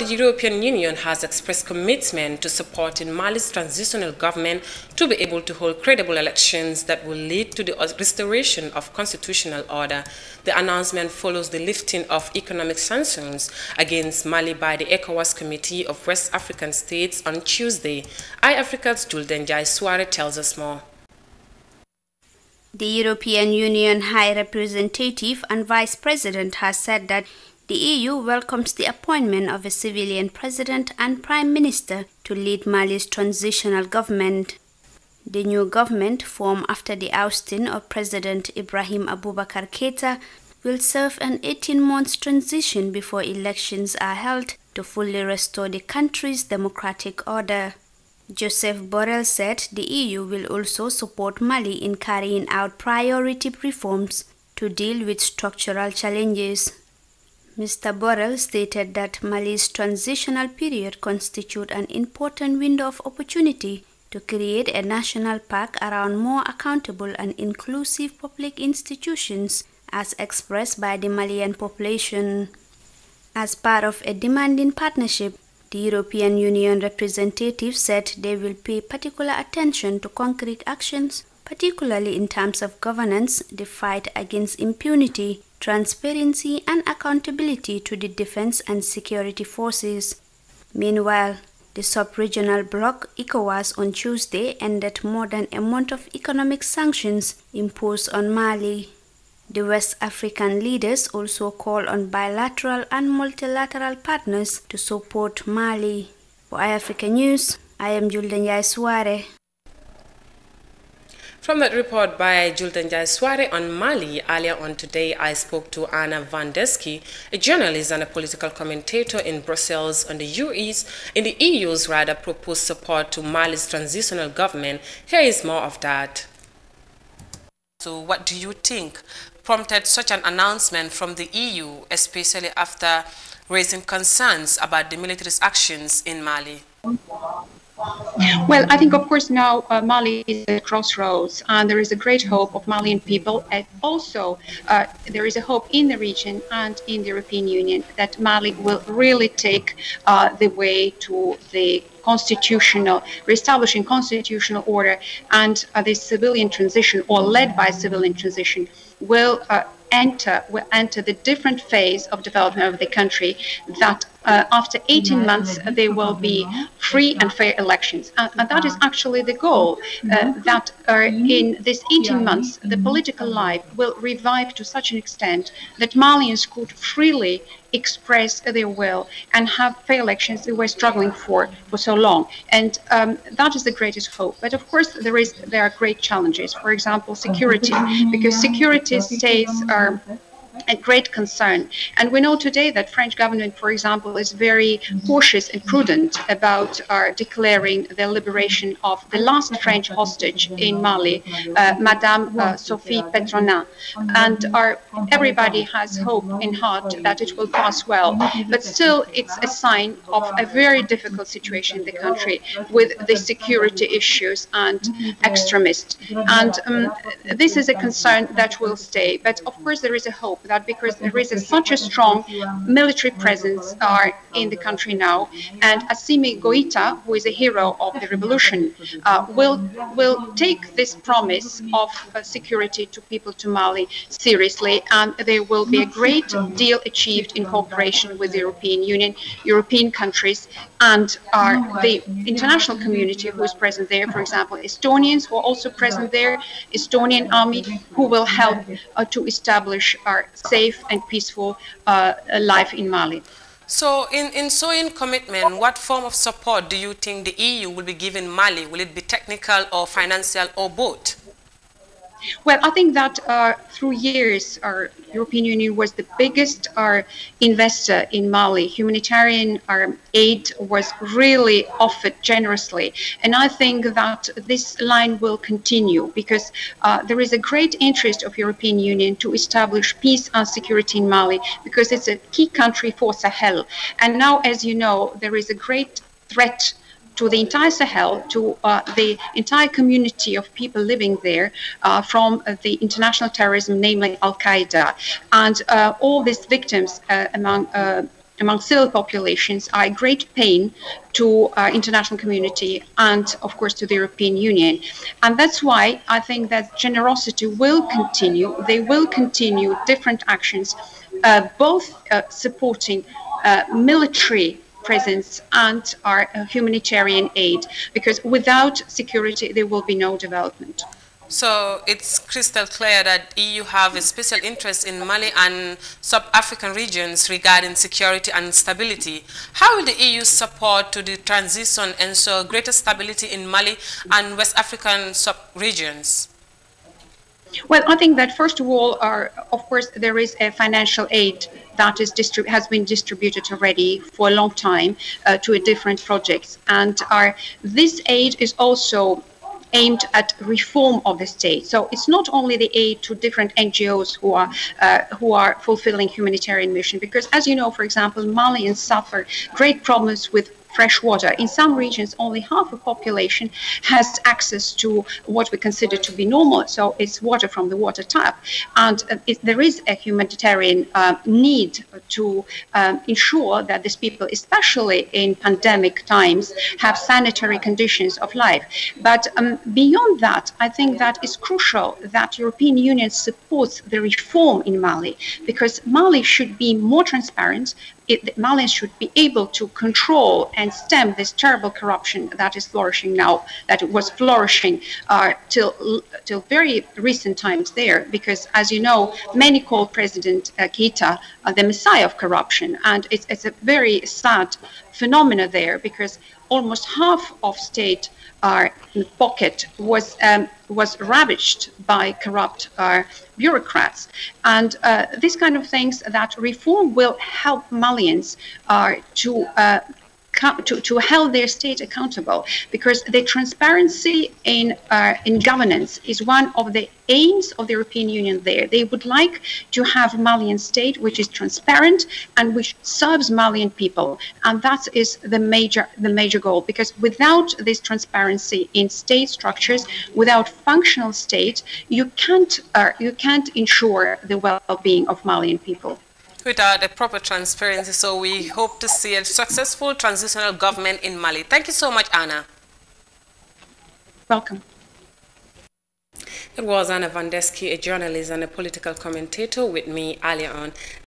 the European Union has expressed commitment to supporting Mali's transitional government to be able to hold credible elections that will lead to the restoration of constitutional order. The announcement follows the lifting of economic sanctions against Mali by the ECOWAS Committee of West African States on Tuesday. iAfrica's Julden Jai Suare tells us more. The European Union High Representative and Vice President has said that the EU welcomes the appointment of a civilian president and prime minister to lead Mali's transitional government. The new government, formed after the ousting of President Ibrahim Abubakar Keita, will serve an 18-month transition before elections are held to fully restore the country's democratic order. Joseph Borrell said the EU will also support Mali in carrying out priority reforms to deal with structural challenges. Mr. Borrell stated that Mali's transitional period constitutes an important window of opportunity to create a national pact around more accountable and inclusive public institutions as expressed by the Malian population. As part of a demanding partnership, the European Union representative said they will pay particular attention to concrete actions, particularly in terms of governance, the fight against impunity, transparency and accountability to the defense and security forces. Meanwhile, the sub-regional bloc ECOWAS on Tuesday ended more than a month of economic sanctions imposed on Mali. The West African leaders also called on bilateral and multilateral partners to support Mali. For iAfrica News, I am Julden Jai Suare. From that report by Julden Jai Suare on Mali, earlier on today I spoke to Anna Van Desky, a journalist and a political commentator in Brussels on the EU's proposed support to Mali's transitional government. Here is more of that. So what do you think prompted such an announcement from the EU, especially after raising concerns about the military's actions in Mali? Well, I think, of course, now Mali is at crossroads, and there is a great hope of Malian people. And also, there is a hope in the region and in the European Union that Mali will really take the way to the reestablishing constitutional order, and the civilian transition, or led by civilian transition, will enter the different phase of development of the country, that after 18 months there will be free and fair elections. And that is actually the goal, that in this 18 months the political life will revive to such an extent that Malians could freely express their will and have fair elections they were struggling for so long. And that is the greatest hope. But of course there are great challenges. For example, security, because security states are a great concern. And we know today that French government, for example, is very cautious and prudent about declaring the liberation of the last French hostage in Mali, Madame Sophie Petronin. And everybody has hope in heart that it will pass well. But still, it's a sign of a very difficult situation in the country with the security issues and extremists. And this is a concern that will stay. But of course, there is a hope that because there is such a strong military presence in the country now, and Assimi Goïta, who is a hero of the revolution, will take this promise of security to people to Mali seriously, and there will be a great deal achieved in cooperation with the European Union, European countries, and the international community who is present there. For example, Estonians who are also present there, Estonian army, who will help to establish our safe and peaceful life in Mali. So in showing commitment, what form of support do you think the EU will be giving Mali? Will it be technical or financial or both? Well, I think that through years, our European Union was the biggest investor in Mali. Humanitarian aid was really offered generously. And I think that this line will continue because there is a great interest of European Union to establish peace and security in Mali because it's a key country for Sahel. And now, as you know, there is a great threat to the entire Sahel, to the entire community of people living there from the international terrorism, namely Al-Qaeda. And all these victims among among civil populations are a great pain to international community and, of course, to the European Union. And that's why I think that generosity will continue. They will continue different actions, both supporting military presence and our humanitarian aid, because without security there will be no development. So it's crystal clear that EU have a special interest in Mali and sub-African regions regarding security and stability. How will the EU support to the transition ensure greater stability in Mali and West African sub-regions? Well, I think that first of all, of course, there is a financial aid that has been distributed already for a long time to different projects, and this aid is also aimed at reform of the state. So it's not only the aid to different NGOs who are fulfilling humanitarian mission, because as you know, for example, Malians suffer great problems with fresh water. In some regions, only half the population has access to what we consider to be normal. So it's water from the water tap. And there is a humanitarian need to ensure that these people, especially in pandemic times, have sanitary conditions of life. But beyond that, I think that it's crucial that European Union supports the reform in Mali, because Mali should be more transparent. Malians should be able to control and stem this terrible corruption that is flourishing now, that it was flourishing till very recent times there, because as you know, many call President Keita the messiah of corruption, and it's a very sad phenomena there, because almost half of state pocket was ravaged by corrupt bureaucrats. And these kind of things, that reform will help Malians to hold their state accountable, because the transparency in governance is one of the aims of the European Union there. They would like to have a Malian state which is transparent and which serves Malian people, and that is the major goal, because without this transparency in state structures, without functional state, you can't ensure the well-being of Malian people. Without the proper transparency, so we hope to see a successful transitional government in Mali. Thank you so much, Anna. Welcome. It was Anna Vandeski, a journalist and a political commentator, with me earlier on.